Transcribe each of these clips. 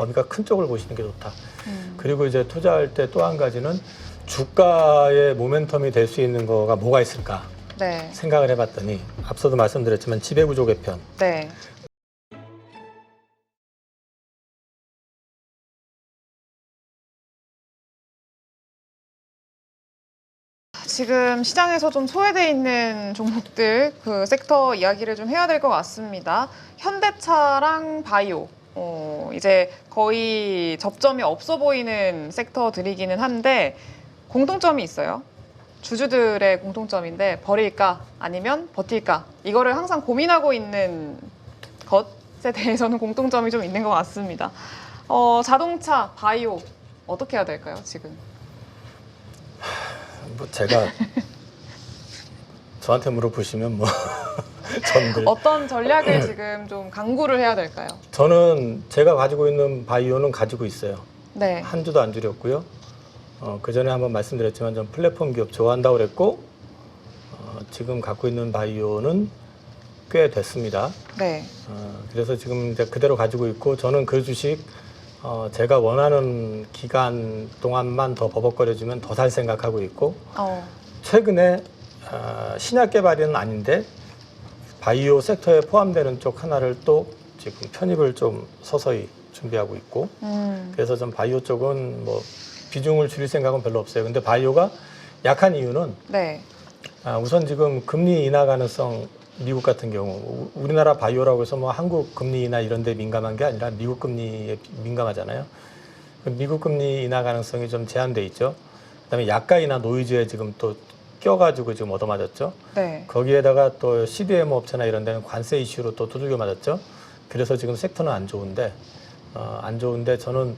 범위가 큰 쪽을 보시는 게 좋다. 그리고 이제 투자할 때 또 한 가지는 주가의 모멘텀이 될 수 있는 거가 뭐가 있을까 네. 생각을 해봤더니 앞서도 말씀드렸지만 지배구조 개편. 네. 지금 시장에서 좀 소외돼 있는 종목들, 그 섹터 이야기를 좀 해야 될 것 같습니다. 현대차랑 바이오. 이제 거의 접점이 없어 보이는 섹터들이기는 한데 공통점이 있어요. 주주들의 공통점인데 버릴까 아니면 버틸까 이거를 항상 고민하고 있는 것에 대해서는 공통점이 좀 있는 것 같습니다. 자동차, 바이오 어떻게 해야 될까요, 지금? 뭐 제가 저한테 물어보시면 뭐 저는 어떤 전략을 지금 좀 강구를 해야 될까요? 저는 제가 가지고 있는 바이오는 가지고 있어요. 네. 한 주도 안 줄였고요. 그 전에 한번 말씀드렸지만 전 플랫폼 기업 좋아한다고 그랬고 지금 갖고 있는 바이오는 꽤 됐습니다. 네. 그래서 지금 이제 그대로 가지고 있고 저는 그 주식 제가 원하는 기간 동안만 더 버벅거려주면 더 살 생각하고 있고 최근에 신약 개발은 아닌데 바이오 섹터에 포함되는 쪽 하나를 또 지금 편입을 좀 서서히 준비하고 있고 그래서 좀 바이오 쪽은 뭐 비중을 줄일 생각은 별로 없어요. 근데 바이오가 약한 이유는 네. 우선 지금 금리 인하 가능성 미국 같은 경우 우리나라 바이오라고 해서 뭐 한국 금리 인하 이런 데 민감한 게 아니라 미국 금리에 민감하잖아요. 미국 금리 인하 가능성이 좀 제한돼 있죠. 그다음에 약가이나 노이즈에 지금 또 껴가지고 지금 얻어맞았죠. 네. 거기에다가 또 CDMO 업체나 이런 데는 관세 이슈로 또 두들겨 맞았죠. 그래서 지금 섹터는 안 좋은데 저는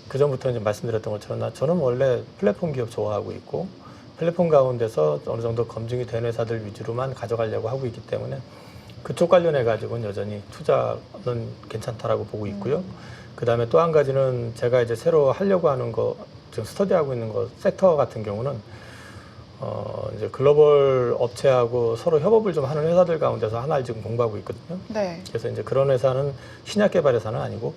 그 전부터 이제 말씀드렸던 것처럼 저는 원래 플랫폼 기업 좋아하고 있고 플랫폼 가운데서 어느 정도 검증이 된 회사들 위주로만 가져가려고 하고 있기 때문에 그쪽 관련해 가지고는 여전히 투자는 괜찮다라고 보고 있고요. 그 다음에 또 한 가지는 제가 이제 새로 하려고 하는 거 지금 스터디하고 있는 거 섹터 같은 경우는 이제 글로벌 업체하고 서로 협업을 좀 하는 회사들 가운데서 하나를 지금 공부하고 있거든요. 네. 그래서 이제 그런 회사는 신약 개발 회사는 아니고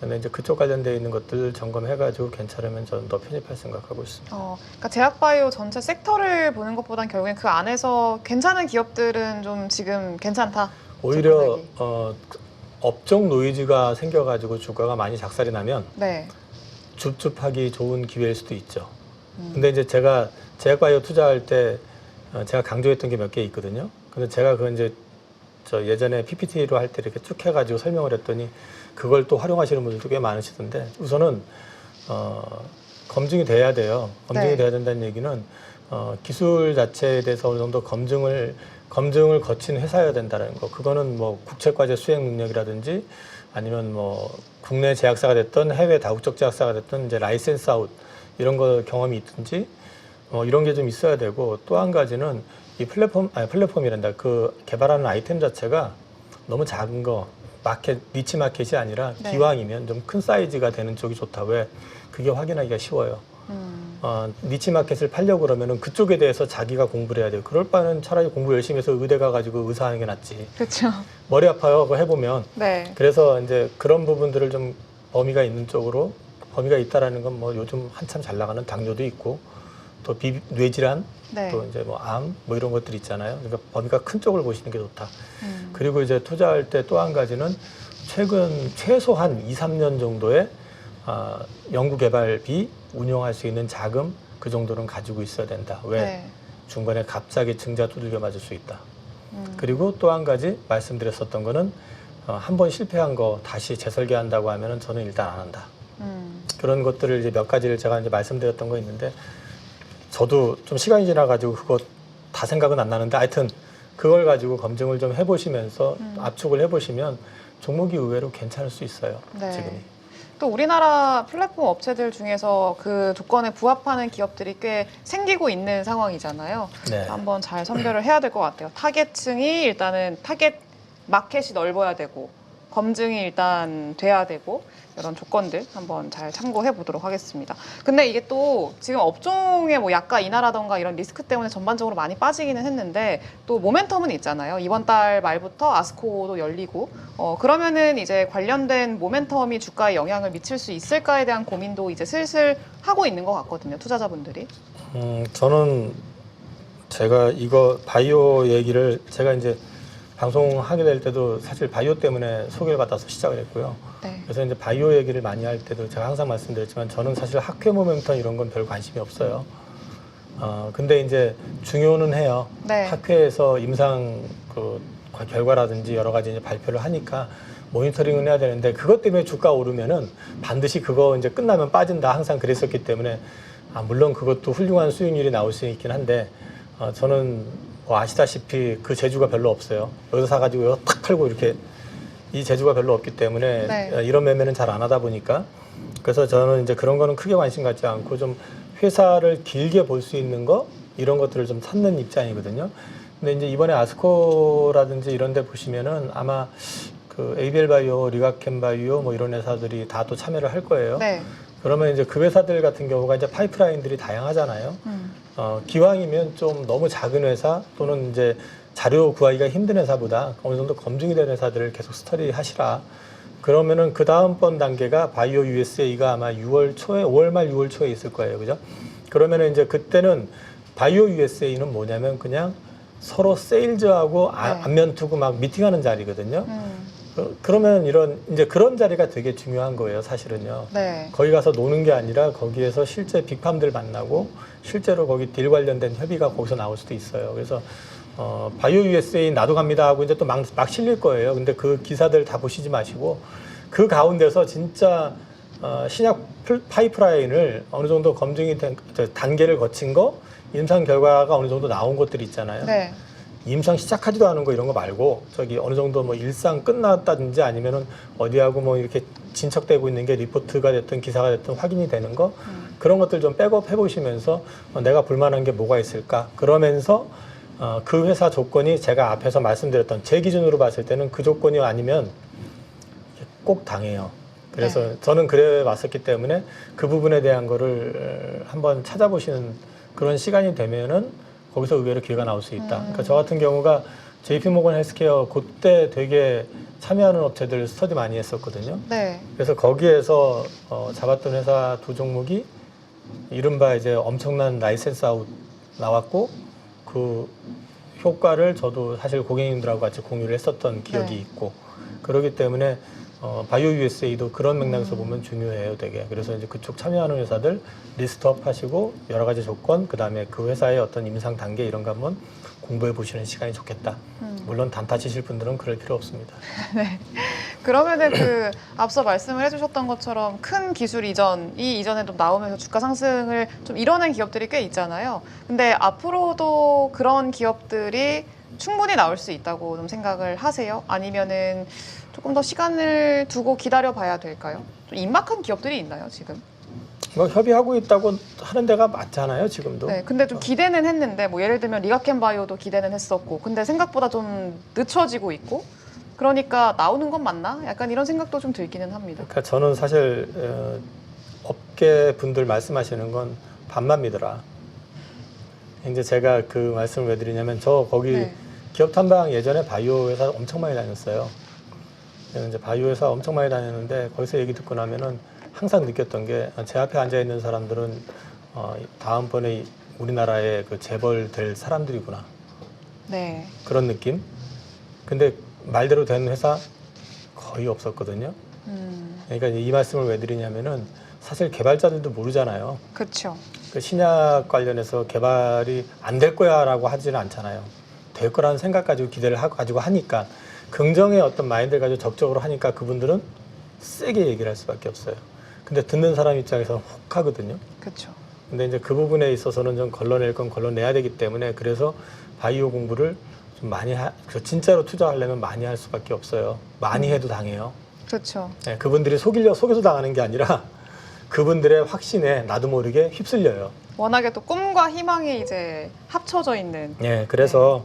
근데 이제 그쪽 관련되어 있는 것들 점검해가지고 괜찮으면 저는 더 편입할 생각하고 있습니다. 그러니까 제약바이오 전체 섹터를 보는 것보단 결국엔 그 안에서 괜찮은 기업들은 좀 지금 괜찮다. 오히려 업종 노이즈가 생겨가지고 주가가 많이 작살이 나면 네. 줍줍하기 좋은 기회일 수도 있죠. 근데 이제 제가 제약바이오 투자할 때 제가 강조했던 게 몇 개 있거든요. 근데 제가 그건 이제 저 예전에 PPT로 할 때 이렇게 쭉 해가지고 설명을 했더니 그걸 또 활용하시는 분들도 꽤 많으시던데 우선은 검증이 돼야 돼요. 검증이 네. 돼야 된다는 얘기는 기술 자체에 대해서 어느 정도 검증을 거친 회사여야 된다는 거. 그거는 뭐 국책과제 수행 능력이라든지 아니면 뭐 국내 제약사가 됐던 해외 다국적 제약사가 됐던 이제 라이센스 아웃 이런 거 경험이 있든지 이런 게 좀 있어야 되고 또 한 가지는 이 플랫폼이란다. 그 개발하는 아이템 자체가 너무 작은 거, 니치 마켓이 아니라 네. 기왕이면 좀 큰 사이즈가 되는 쪽이 좋다. 왜? 그게 확인하기가 쉬워요. 니치 마켓을 팔려고 그러면은 그쪽에 대해서 자기가 공부를 해야 돼요. 그럴 바는 차라리 공부 열심히 해서 의대 가가지고 의사하는 게 낫지. 그렇죠. 머리 아파요. 그거 해보면. 네. 그래서 이제 그런 부분들을 좀 범위가 있는 쪽으로 범위가 있다라는 건 뭐 요즘 한참 잘 나가는 당뇨도 있고 또 뇌질환 네. 또 이제 뭐 암 뭐 이런 것들 있잖아요. 그러니까 범위가 큰 쪽을 보시는 게 좋다. 그리고 이제 투자할 때 또 한 가지는 최근 최소한 2, 3년 정도의 연구개발비 운용할 수 있는 자금 그 정도는 가지고 있어야 된다. 왜? 네. 중간에 갑자기 증자 두들겨 맞을 수 있다. 그리고 또 한 가지 말씀드렸었던 거는 한 번 실패한 거 다시 재설계한다고 하면은 저는 일단 안 한다. 그런 것들을 이제 몇 가지를 제가 이제 말씀드렸던 거 있는데 저도 좀 시간이 지나가지고 그거 다 생각은 안 나는데 하여튼 그걸 가지고 검증을 좀 해보시면서 압축을 해보시면 종목이 의외로 괜찮을 수 있어요. 네. 지금이. 또 우리나라 플랫폼 업체들 중에서 그 조건에 부합하는 기업들이 꽤 생기고 있는 상황이잖아요. 네. 한번 잘 선별을 해야 될 것 같아요. 타겟층이 일단은 타겟 마켓이 넓어야 되고 검증이 일단 돼야 되고 이런 조건들 한번 잘 참고해 보도록 하겠습니다. 근데 이게 또 지금 업종의 뭐 약가 인하라던가 이런 리스크 때문에 전반적으로 많이 빠지기는 했는데 또 모멘텀은 있잖아요. 이번 달 말부터 아스코도 열리고 그러면은 이제 관련된 모멘텀이 주가에 영향을 미칠 수 있을까에 대한 고민도 이제 슬슬 하고 있는 것 같거든요. 투자자분들이. 저는 제가 이거 바이오 얘기를 제가 이제 방송하게 될 때도 사실 바이오 때문에 소개를 받아서 시작을 했고요. 네. 그래서 이제 바이오 얘기를 많이 할 때도 제가 항상 말씀드렸지만 저는 사실 학회 모멘텀 이런 건 별 관심이 없어요. 근데 이제 중요는 해요. 네. 학회에서 임상 그 결과라든지 여러 가지 이제 발표를 하니까 모니터링은 해야 되는데 그것 때문에 주가 오르면은 반드시 그거 이제 끝나면 빠진다 항상 그랬었기 때문에 물론 그것도 훌륭한 수익률이 나올 수 있긴 한데 저는 뭐 아시다시피 그 재주가 별로 없어요. 여기서 사가지고 여기서 탁 팔고 이렇게 이 재주가 별로 없기 때문에 네. 이런 매매는 잘 안 하다 보니까 그래서 저는 이제 그런 거는 크게 관심 갖지 않고 좀 회사를 길게 볼 수 있는 거 이런 것들을 좀 찾는 입장이거든요. 근데 이제 이번에 아스코라든지 이런 데 보시면은 아마 그 ABL 바이오, 리가켄 바이오 뭐 이런 회사들이 다 또 참여를 할 거예요. 네. 그러면 이제 그 회사들 같은 경우가 이제 파이프라인들이 다양하잖아요. 기왕이면 좀 너무 작은 회사 또는 이제 자료 구하기가 힘든 회사보다 어느 정도 검증이 된 회사들을 계속 스터디 하시라. 그러면은 그 다음번 단계가 바이오 USA가 아마 6월 초에, 5월 말 6월 초에 있을 거예요. 그죠? 그러면은 이제 그때는 바이오 USA는 뭐냐면 그냥 서로 세일즈하고 안면 두고 막 미팅하는 자리거든요. 그러면 이제 그런 자리가 되게 중요한 거예요, 사실은요. 네. 거기 가서 노는 게 아니라 거기에서 실제 빅팜들 만나고 실제로 거기 딜 관련된 협의가 거기서 나올 수도 있어요. 그래서 바이오 USA 나도 갑니다 하고 이제 또 막 실릴 거예요. 근데 그 기사들 다 보시지 마시고 그 가운데서 진짜 신약 파이프라인을 어느 정도 검증이 된 단계를 거친 거 임상 결과가 어느 정도 나온 것들이 있잖아요. 네. 임상 시작하지도 않은 거 이런 거 말고 저기 어느 정도 뭐 일상 끝났다든지 아니면은 어디하고 뭐 이렇게 진척되고 있는 게 리포트가 됐든 기사가 됐든 확인이 되는 거 그런 것들 좀 백업 해보시면서 내가 볼만한 게 뭐가 있을까 그러면서 그 회사 조건이 제가 앞에서 말씀드렸던 제 기준으로 봤을 때는 그 조건이 아니면 꼭 당해요. 그래서 네. 저는 그래 왔었기 때문에 그 부분에 대한 거를 한번 찾아보시는 그런 시간이 되면은 거기서 의외로 기회가 나올 수 있다. 그러니까 저 같은 경우가 JP모건 헬스케어 그때 되게 참여하는 업체들 스터디 많이 했었거든요. 네. 그래서 거기에서 잡았던 회사 두 종목이 이른바 이제 엄청난 라이센스 아웃 나왔고 그 효과를 저도 사실 고객님들하고 같이 공유를 했었던 기억이 네. 있고 그렇기 때문에 바이오 USA도 그런 맥락에서 보면 중요해요, 되게. 그래서 이제 그쪽 참여하는 회사들 리스트업 하시고 여러 가지 조건, 그 다음에 그 회사의 어떤 임상 단계 이런 거 한번 공부해 보시는 시간이 좋겠다. 물론 단타 치실 분들은 그럴 필요 없습니다. 네. 그러면은 그 앞서 말씀을 해주셨던 것처럼 큰 기술 이전이 이전에 좀 나오면서 주가 상승을 좀 이뤄낸 기업들이 꽤 있잖아요. 근데 앞으로도 그런 기업들이 충분히 나올 수 있다고 좀 생각을 하세요? 아니면은 조금 더 시간을 두고 기다려 봐야 될까요? 좀 임박한 기업들이 있나요, 지금? 뭐 협의하고 있다고 하는 데가 맞잖아요, 지금도. 네, 근데 좀 기대는 했는데 뭐 예를 들면 리가켄 바이오도 기대는 했었고 근데 생각보다 좀 늦춰지고 있고 그러니까 나오는 건 맞나? 약간 이런 생각도 좀 들기는 합니다. 그러니까 저는 사실 업계 분들 말씀하시는 건 반만 믿어라. 이제 제가 그 말씀을 왜 드리냐면 저 거기 네. 기업 탐방 예전에 바이오 회사 엄청 많이 다녔어요. 그래서 이제 바이오 회사 엄청 많이 다녔는데 거기서 얘기 듣고 나면은 항상 느꼈던 게 제 앞에 앉아 있는 사람들은 다음번에 우리나라에 그 재벌 될 사람들이구나. 네. 그런 느낌. 근데 말대로 된 회사 거의 없었거든요. 그러니까 이 말씀을 왜 드리냐면은 사실 개발자들도 모르잖아요. 그렇죠. 그 신약 관련해서 개발이 안 될 거야라고 하지는 않잖아요. 될 거라는 생각 가지고 기대를 가지고 하니까 긍정의 어떤 마인드를 가지고 적극적으로 하니까 그분들은 세게 얘기를 할 수밖에 없어요. 근데 듣는 사람 입장에서는 혹하거든요. 그렇죠. 근데 이제 그 부분에 있어서는 좀 걸러낼 건 걸러내야 되기 때문에 그래서 바이오 공부를 좀 많이 진짜로 투자하려면 많이 할 수밖에 없어요. 많이 해도 당해요. 그렇죠. 네, 그분들이 속여서 당하는 게 아니라 그분들의 확신에 나도 모르게 휩쓸려요. 워낙에 또 꿈과 희망이 이제 합쳐져 있는. 네, 그래서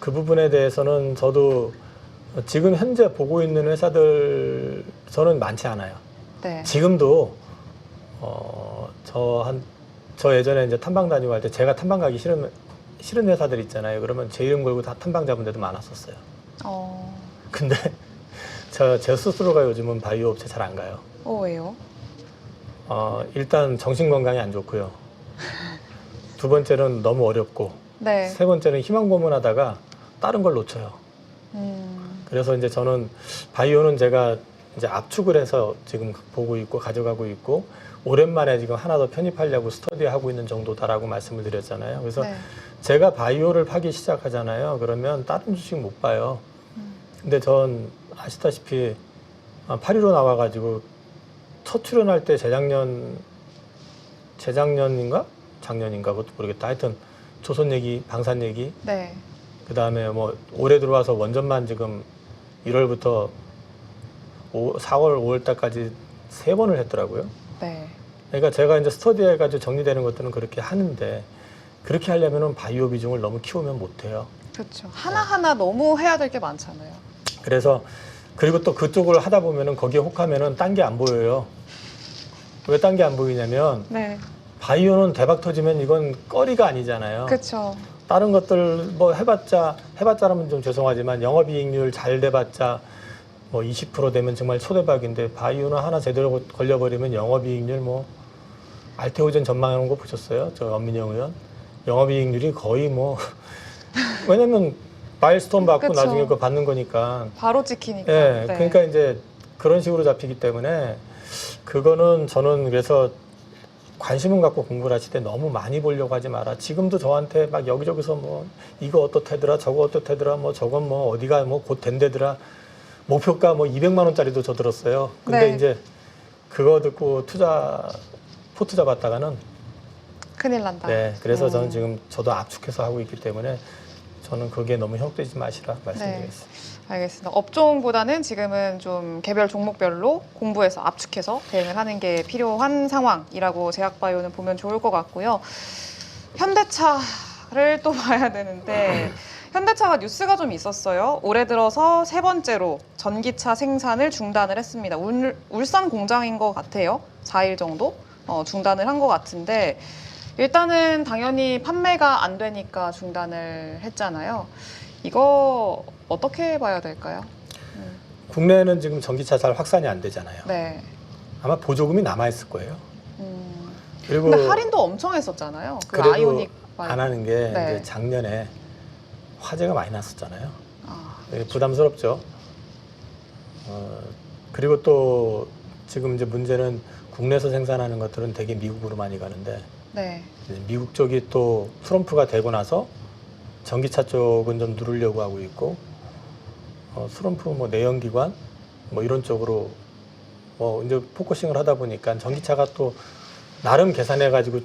그 부분에 대해서는 저도 지금 현재 보고 있는 회사들 저는 많지 않아요. 네. 지금도 저 예전에 이제 탐방 다니고 할 때 제가 탐방 가기 싫은 회사들 있잖아요. 그러면 제 이름 걸고 다 탐방 잡은 데도 많았었어요. 근데 제 스스로가 요즘은 바이오 업체 잘 안 가요. 왜요? 일단 정신 건강이 안 좋고요. 두 번째는 너무 어렵고, 네. 세 번째는 희망 고문하다가 다른 걸 놓쳐요. 그래서 이제 저는 바이오는 제가 이제 압축을 해서 지금 보고 있고 가져가고 있고, 오랜만에 지금 하나 더 편입하려고 스터디하고 있는 정도다라고 말씀을 드렸잖아요. 그래서 네. 제가 바이오를 파기 시작하잖아요. 그러면 다른 주식 못 봐요. 근데 전 아시다시피 8.15 나와가지고 첫 출연할 때 재작년인가? 작년인가? 그것도 모르겠다. 하여튼 조선 얘기, 방산 얘기, 네. 그 다음에 뭐 올해 들어와서 원전만 지금 1월부터 4월, 5월 달까지 3번을 했더라고요. 네. 그러니까 제가 이제 스터디해가지고 정리되는 것들은 그렇게 하는데, 그렇게 하려면은 바이오 비중을 너무 키우면 못해요. 그렇죠. 하나하나 너무 해야 될 게 많잖아요. 그래서 그리고 또 그쪽을 하다 보면은 거기에 혹하면은 딴 게 안 보여요. 왜 딴 게 안 보이냐면 네. 바이오는 대박 터지면 이건 꺼리가 아니잖아요. 그렇죠. 다른 것들 뭐 해봤자라면 좀 죄송하지만 영업이익률 잘 돼봤자 뭐 20% 되면 정말 초대박인데, 바이오는 하나 제대로 걸려버리면 영업이익률 뭐 알테오젠 전망하는 거 보셨어요? 저 엄민영 의원 영업이익률이 거의 뭐 왜냐면 마일스톤 받고 그쵸. 나중에 그거 받는 거니까. 바로 찍히니까. 예, 네. 그러니까 이제 그런 식으로 잡히기 때문에 그거는 저는 그래서 관심은 갖고 공부를 하실 때 너무 많이 보려고 하지 마라. 지금도 저한테 막 여기저기서 뭐 이거 어떻대더라, 저거 어떻대더라, 뭐 저건 뭐 어디가 뭐 곧 된대더라. 목표가 뭐 200만 원짜리도 저 들었어요. 근데 네. 이제 그거 듣고 포투 잡았다가는 큰일 난다. 네, 그래서 저는 지금 저도 압축해서 하고 있기 때문에 저는 그게 너무 현혹되지 마시라 말씀드리겠습니다. 알겠습니다. 업종보다는 지금은 좀 개별 종목별로 공부해서 압축해서 대응을 하는 게 필요한 상황이라고 제약바이오는 보면 좋을 것 같고요. 현대차를 또 봐야 되는데 현대차가 뉴스가 좀 있었어요. 올해 들어서 세 번째로 전기차 생산을 중단을 했습니다. 울산 공장인 것 같아요. 4일 정도 중단을 한 것 같은데, 일단은 당연히 판매가 안 되니까 중단을 했잖아요. 이거 어떻게 봐야 될까요? 국내에는 지금 전기차 잘 확산이 안 되잖아요. 네. 아마 보조금이 남아있을 거예요. 그리고 근데 할인도 엄청 했었잖아요. 그 그래도 아이오닉 안 하는 게 네. 이제 작년에 화재가 많이 났었잖아요. 아, 부담스럽죠. 그리고 또 지금 이제 문제는 국내에서 생산하는 것들은 되게 미국으로 많이 가는데, 네. 미국 쪽이 또 트럼프가 되고 나서 전기차 쪽은 좀 누르려고 하고 있고, 트럼프 뭐 내연기관 뭐 이런 쪽으로 뭐 이제 포커싱을 하다 보니까 전기차가 또 나름 계산해 가지고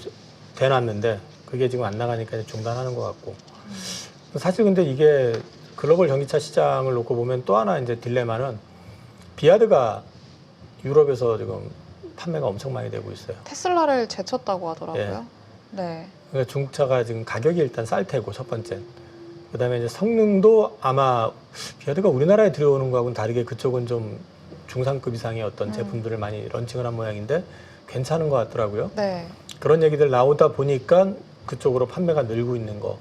대놨는데 그게 지금 안 나가니까 이제 중단하는 것 같고. 사실 근데 이게 글로벌 전기차 시장을 놓고 보면 또 하나 이제 딜레마는 비아드가 유럽에서 지금 판매가 엄청 많이 되고 있어요. 테슬라를 제쳤다고 하더라고요. 예. 네. 그러니까 중국차가 지금 가격이 일단 쌀 테고, 첫 번째. 그다음에 이제 성능도 아마 비아드가 우리나라에 들어오는 거하고는 다르게 그쪽은 좀 중상급 이상의 어떤 제품들을 많이 런칭을 한 모양인데 괜찮은 것 같더라고요. 네. 그런 얘기들 나오다 보니까 그쪽으로 판매가 늘고 있는 거.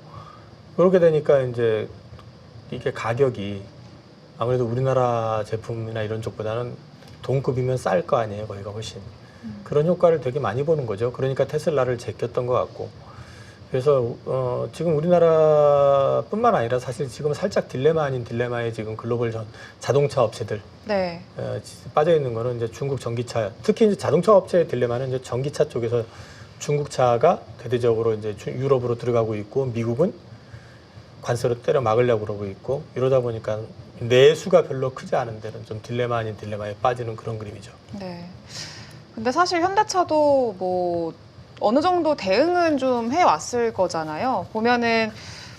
그렇게 되니까 이제 이게 가격이 아무래도 우리나라 제품이나 이런 쪽보다는 동급이면 쌀 거 아니에요, 거기가 훨씬. 그런 효과를 되게 많이 보는 거죠. 그러니까 테슬라를 제꼈던 것 같고. 그래서 지금 우리나라뿐만 아니라 사실 지금 살짝 딜레마 아닌 딜레마에 지금 글로벌 자동차 업체들 네. 빠져 있는 거는 이제 중국 전기차, 특히 이제 자동차 업체의 딜레마는 이제 전기차 쪽에서 중국차가 대대적으로 이제 유럽으로 들어가고 있고, 미국은 관세로 때려 막으려고 그러고 있고, 이러다 보니까 내수가 별로 크지 않은 데는 좀 딜레마 아닌 딜레마에 빠지는 그런 그림이죠. 네. 근데 사실 현대차도 뭐 어느 정도 대응은 좀 해왔을 거잖아요. 보면은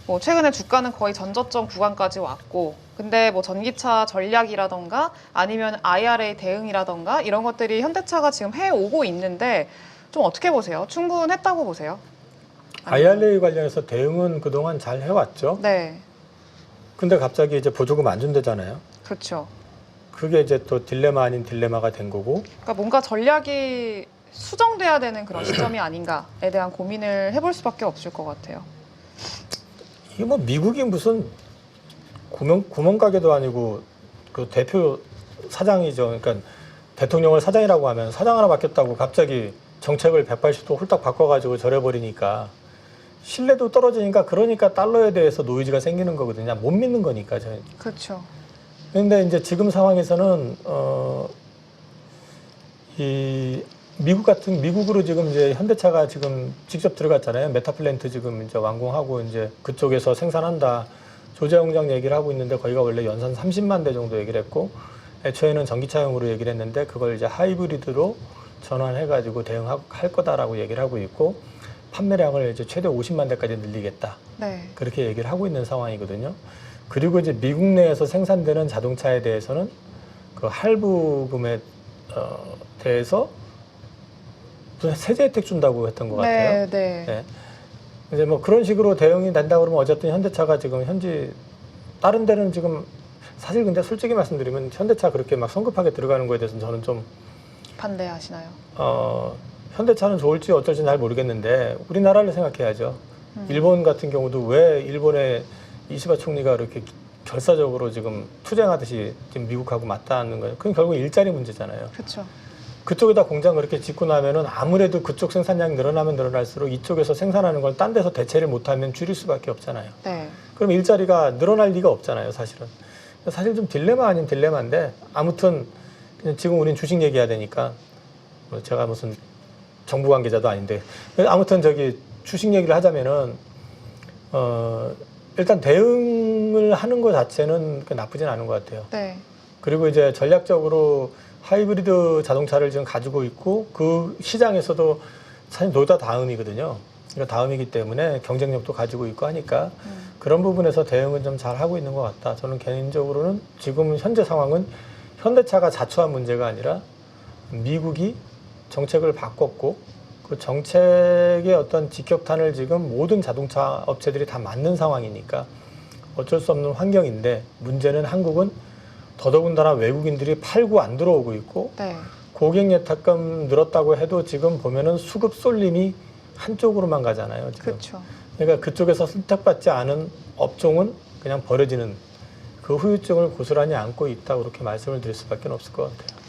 뭐 최근에 주가는 거의 전저점 구간까지 왔고, 근데 뭐 전기차 전략이라던가 아니면 IRA 대응이라던가 이런 것들이 현대차가 지금 해오고 있는데 좀 어떻게 보세요? 충분했다고 보세요? IRA 관련해서 대응은 그동안 잘 해왔죠. 네. 근데 갑자기 이제 보조금 안 준대잖아요. 그렇죠. 그게 이제 또 딜레마 아닌 딜레마가 된 거고. 그러니까 뭔가 전략이 수정돼야 되는 그런 시점이 아닌가에 대한 고민을 해볼 수밖에 없을 것 같아요. 이게 뭐 미국이 무슨 구멍가게도 아니고 그 대표 사장이죠. 그러니까 대통령을 사장이라고 하면 사장 하나 바뀌었다고 갑자기 정책을 180도 홀딱 바꿔가지고 절여버리니까 신뢰도 떨어지니까 그러니까 달러에 대해서 노이즈가 생기는 거거든요. 못 믿는 거니까. 그렇죠. 그런데 이제 지금 상황에서는 이 미국으로 지금 이제 현대차가 지금 직접 들어갔잖아요. 메타플랜트 지금 이제 완공하고 이제 그쪽에서 생산한다. 조제 공장 얘기를 하고 있는데 거기가 원래 연산 30만 대 정도 얘기를 했고 애초에는 전기차용으로 얘기를 했는데 그걸 이제 하이브리드로 전환해가지고 대응할 거다라고 얘기를 하고 있고 판매량을 이제 최대 50만 대까지 늘리겠다. 네. 그렇게 얘기를 하고 있는 상황이거든요. 그리고 이제 미국 내에서 생산되는 자동차에 대해서는 그 할부금에 대해서 무슨 세제 혜택 준다고 했던 것 같아요. 네. 네. 이제 뭐 그런 식으로 대응이 된다 그러면 어쨌든 현대차가 지금 현지 다른 데는 지금 사실 근데 솔직히 말씀드리면 현대차 그렇게 막 성급하게 들어가는 거에 대해서는 저는 좀 반대하시나요? 현대차는 좋을지 어쩔지 잘 모르겠는데 우리나라를 생각해야죠. 일본 같은 경우도 왜 일본의 이시바 총리가 그렇게 결사적으로 지금 투쟁하듯이 지금 미국하고 맞닿는 거예요. 그건 결국 일자리 문제잖아요. 그렇죠. 그쪽에다 공장 그렇게 짓고 나면은 아무래도 그쪽 생산량이 늘어나면 늘어날수록 이쪽에서 생산하는 걸 딴 데서 대체를 못하면 줄일 수밖에 없잖아요. 네. 그럼 일자리가 늘어날 리가 없잖아요, 사실은. 사실 좀 딜레마 아닌 딜레마인데 아무튼 그냥 지금 우린 주식 얘기해야 되니까 뭐 제가 무슨 정부 관계자도 아닌데 아무튼 저기 주식 얘기를 하자면은 일단 대응을 하는 것 자체는 나쁘진 않은 것 같아요. 네. 그리고 이제 전략적으로 하이브리드 자동차를 지금 가지고 있고 그 시장에서도 사실 노다 다음이거든요. 그러니까 다음이기 때문에 경쟁력도 가지고 있고 하니까 그런 부분에서 대응은 좀 잘 하고 있는 것 같다. 저는 개인적으로는 지금 현재 상황은 현대차가 자초한 문제가 아니라 미국이 정책을 바꿨고 그 정책의 어떤 직격탄을 지금 모든 자동차 업체들이 다 맞는 상황이니까 어쩔 수 없는 환경인데 문제는 한국은 더더군다나 외국인들이 팔고 안 들어오고 있고 네. 고객 예탁금 늘었다고 해도 지금 보면은 수급 쏠림이 한쪽으로만 가잖아요. 지금. 그렇죠. 그러니까 그쪽에서 선택받지 않은 업종은 그냥 버려지는 그 후유증을 고스란히 안고 있다 그렇게 말씀을 드릴 수밖에 없을 것 같아요.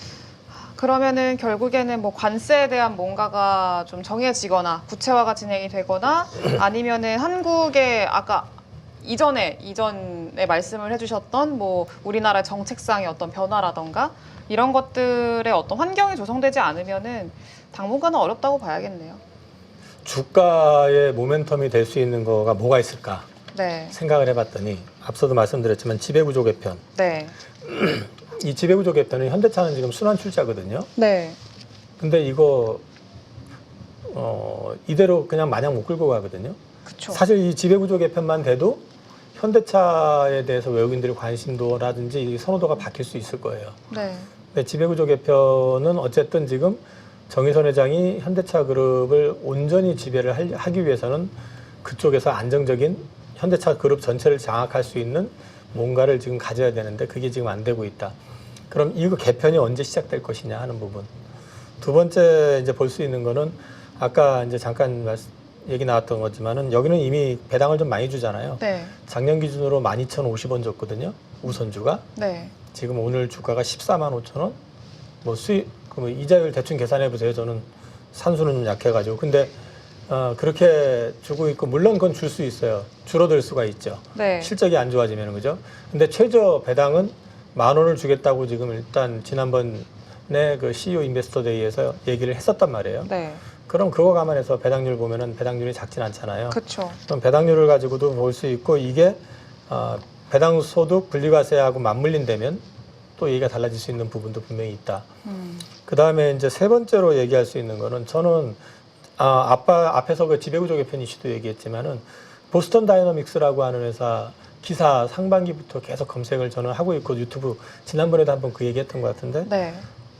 그러면은 결국에는 뭐 관세에 대한 뭔가가 좀 정해지거나 구체화가 진행이 되거나 아니면은 한국의 아까 이전에 말씀을 해주셨던 뭐 우리나라 정책상의 어떤 변화라던가 이런 것들의 어떤 환경이 조성되지 않으면은 당분간은 어렵다고 봐야겠네요. 주가의 모멘텀이 될 수 있는 거가 뭐가 있을까 네. 생각을 해봤더니 앞서도 말씀드렸지만 지배구조 개편. 네. 이 지배구조 개편은 현대차는 지금 순환 출자거든요. 네. 근데 이거 이대로 그냥 마냥 못 끌고 가거든요. 그렇죠. 사실 이 지배구조 개편만 돼도 현대차에 대해서 외국인들의 관심도라든지 이 선호도가 바뀔 수 있을 거예요. 네. 근데 지배구조 개편은 어쨌든 지금 정의선 회장이 현대차 그룹을 온전히 지배를 하기 위해서는 그쪽에서 안정적인 현대차 그룹 전체를 장악할 수 있는 뭔가를 지금 가져야 되는데 그게 지금 안 되고 있다. 그럼 이거 개편이 언제 시작될 것이냐 하는 부분. 두 번째 이제 볼 수 있는 거는 아까 이제 잠깐 얘기 나왔던 거지만은 여기는 이미 배당을 좀 많이 주잖아요. 네. 작년 기준으로 12,050원 줬거든요. 우선주가. 네. 지금 오늘 주가가 14만 5천 원. 뭐 그럼 이자율 대충 계산해 보세요. 저는 산수는 좀 약해가지고. 근데 그렇게 주고 있고 물론 그건 줄 수 있어요. 줄어들 수가 있죠. 네. 실적이 안 좋아지면 그죠. 근데 최저 배당은 10,000원을 주겠다고 지금 일단 지난번에 그 CEO 인베스터 데이에서 얘기를 했었단 말이에요. 네. 그럼 그거 감안해서 배당률 보면은 배당률이 작진 않잖아요. 그렇죠. 그럼 배당률을 가지고도 볼 수 있고 이게 배당 소득 분리과세하고 맞물린다면 또 얘기가 달라질 수 있는 부분도 분명히 있다. 그 다음에 이제 세 번째로 얘기할 수 있는 거는 저는 앞에서 그 지배구조 개편 이슈도 얘기했지만은 보스턴 다이너믹스라고 하는 회사 기사 상반기부터 계속 검색을 저는 하고 있고 유튜브 지난번에도 한번 그 얘기했던 것 같은데 네.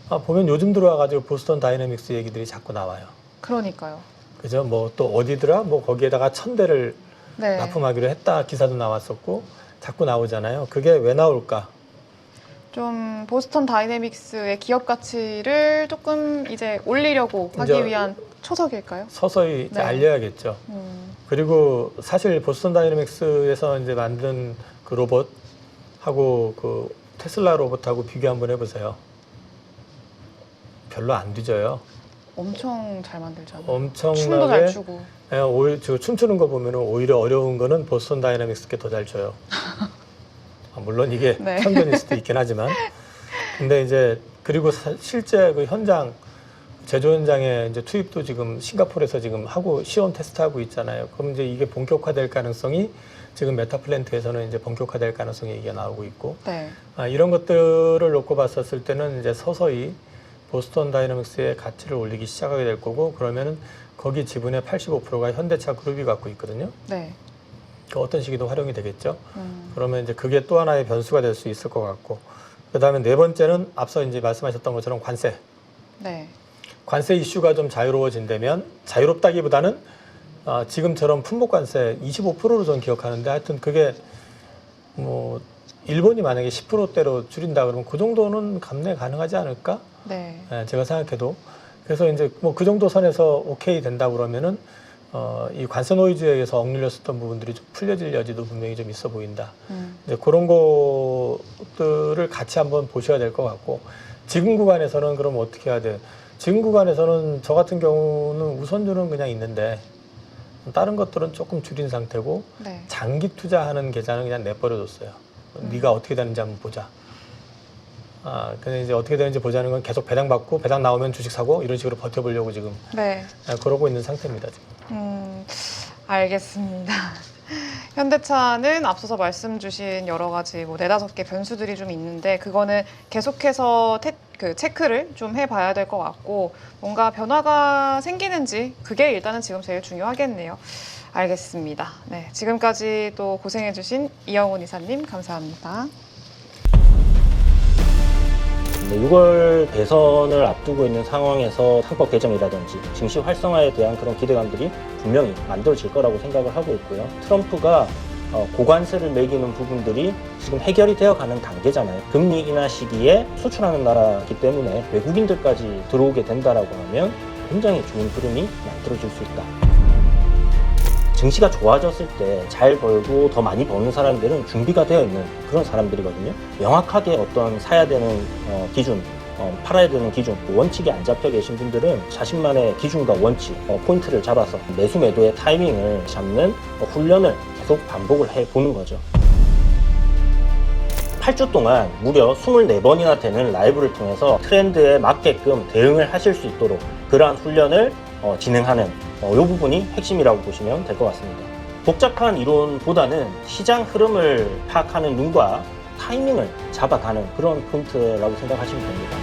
보면 요즘 들어와가지고 보스턴 다이너믹스 얘기들이 자꾸 나와요. 그러니까요. 그죠? 뭐 또 어디더라? 뭐 거기에다가 1,000대를 네. 납품하기로 했다 기사도 나왔었고 자꾸 나오잖아요. 그게 왜 나올까? 좀 보스턴 다이내믹스의 기업 가치를 조금 이제 올리려고 하기 이제 위한 초석일까요? 서서히 이제 네. 알려야겠죠. 그리고 사실 보스턴 다이내믹스에서 이제 만든 그 로봇하고 그 테슬라 로봇하고 비교 한번 해보세요. 별로 안 뒤져요. 엄청 잘 만들잖아요. 춤도 엄청나게 잘 추고. 오히려 저 춤추는 거 보면은 오히려 어려운 거는 보스턴 다이내믹스께 더 잘 춰요. 물론 이게 네. 편견일 수도 있긴 하지만, 근데 이제 그리고 실제 그 현장 제조 현장에 이제 투입도 지금 싱가포르에서 지금 하고 시험 테스트하고 있잖아요. 그럼 이제 이게 본격화될 가능성이 지금 메타 플랜트에서는 이제 본격화될 가능성이 얘기가 나오고 있고, 네. 이런 것들을 놓고 봤었을 때는 이제 서서히 보스턴 다이내믹스의 가치를 올리기 시작하게 될 거고, 그러면은 거기 지분의 85%가 현대차 그룹이 갖고 있거든요. 네. 그 어떤 시기도 활용이 되겠죠. 그러면 이제 그게 또 하나의 변수가 될 수 있을 것 같고, 그다음에 네 번째는 앞서 이제 말씀하셨던 것처럼 관세. 네. 관세 이슈가 좀 자유로워진다면, 자유롭다기보다는 지금처럼 품목 관세 25%로 전 기억하는데, 하여튼 그게 뭐 일본이 만약에 10%대로 줄인다 그러면 그 정도는 감내 가능하지 않을까? 네. 제가 생각해도. 그래서 이제 뭐 그 정도 선에서 오케이 된다 그러면은 이 관세 노이즈에 의해서 억눌렸었던 부분들이 좀 풀려질 여지도 분명히 좀 있어 보인다. 이제 그런 것들을 같이 한번 보셔야 될 것 같고, 지금 구간에서는 그럼 어떻게 해야 돼? 지금 구간에서는 저 같은 경우는 우선주는 그냥 있는데 다른 것들은 조금 줄인 상태고, 네. 장기 투자하는 계좌는 그냥 내버려뒀어요. 네가 어떻게 되는지 한번 보자. 근데 이제 어떻게 되는지 보자는 건 계속 배당 받고 배당 나오면 주식 사고 이런 식으로 버텨보려고 지금 네. 그러고 있는 상태입니다. 지금. 알겠습니다. 현대차는 앞서서 말씀 주신 여러 가지 뭐 4-5개 변수들이 좀 있는데, 그거는 계속해서 체크를 좀 해봐야 될 것 같고, 뭔가 변화가 생기는지 그게 일단은 지금 제일 중요하겠네요. 알겠습니다. 네, 지금까지 또 고생해주신 이영훈 이사님 감사합니다. 6월 대선을 앞두고 있는 상황에서 상법 개정이라든지 증시 활성화에 대한 그런 기대감들이 분명히 만들어질 거라고 생각을 하고 있고요. 트럼프가 고관세를 매기는 부분들이 지금 해결이 되어가는 단계잖아요. 금리 인하 시기에 수출하는 나라이기 때문에 외국인들까지 들어오게 된다라고 하면 굉장히 좋은 흐름이 만들어질 수 있다. 증시가 좋아졌을 때 잘 벌고 더 많이 버는 사람들은 준비가 되어 있는 그런 사람들이거든요. 명확하게 어떤 사야 되는 기준, 팔아야 되는 기준, 원칙이 안 잡혀 계신 분들은 자신만의 기준과 원칙, 포인트를 잡아서 매수 매도의 타이밍을 잡는 훈련을 계속 반복을 해보는 거죠. 8주 동안 무려 24번이나 되는 라이브를 통해서 트렌드에 맞게끔 대응을 하실 수 있도록 그러한 훈련을 진행하는 이 부분이 핵심이라고 보시면 될 것 같습니다. 복잡한 이론보다는 시장 흐름을 파악하는 눈과 타이밍을 잡아가는 그런 포인트라고 생각하시면 됩니다.